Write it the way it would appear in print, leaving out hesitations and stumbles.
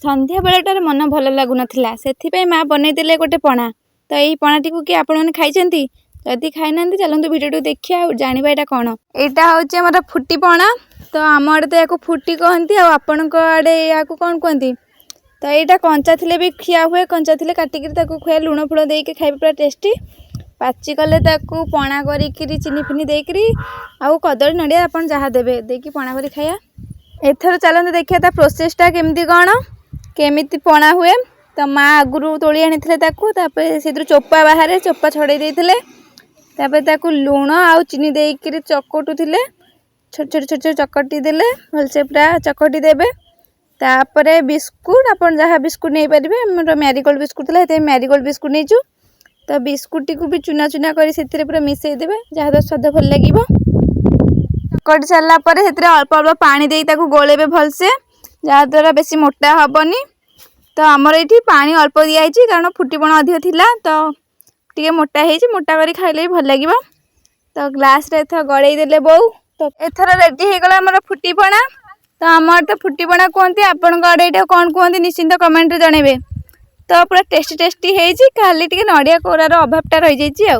संध्या बेलटार मन भल लगुनथिला सेथिपई माँ बनईदेले गोटे पणा। तो यही पणाटी को कि आपण मैंने खाई जदि खाई ना चलते भिडियो देखिए और जाना यहाँ कौन यहाँ हूँ आम फुटी पणा। तो आम आड़े तो या फुटी कहती आपण आड़े या कौन कहती। तो यहाँ कंचा थिले भी खिया हुए कंचा थिले काटिकी खुआ लुण फुण देके खाई पूरा टेस्टी। पाची गले पणा करी चीनी फिनी देकरी आउ कदली नड़िया आप जहाँ देवे देकी पणा करी खाया। एथर चलते देखिए प्रोसेसटा केमती कौन केमिति पणा हुए। तो माँ आगुरी तोली आनी से चोपा बाहर चोपा छड़े देते लुण आउ चीनी देकर चकटुले छोट छोट छोट छोट चकटी देले भलसे पूरा चकटी देवे। तापर बिस्कुट आप जहाँ बिस्कुट नहीं पारे मोर मैरीगोल्ड बिस्कुट था मैरीगोल्ड बिस्कुट नहीं। तो बिस्कुट को भी चुना चुना कर पूरा मिसई देवे जहाँ स्वाद भल लगे। चकटी सारापर से अल्प अल्प पानी दे गोलेबे भलसे जहाँद्वारा बेसी मोटा हेनी। तो आमर ये पानी अल्प दिखाई कारण फुटीपण अधिक थिला तो टे मोटा मोटा कर खाइले भी भल लगे। तो ग्लास रे एथर गड़े देले बोउ। तो एथर रेडी हो गला आमर फुटीपणा। तो आमर तो फुटीपणा कहते आपण आड़े कौन कहते निश्चिंत कमेंट जनइबे। तो पूरा टेस्टी टेस्टी खाली टे नड़िया कोरार अभावटा रही जाइए।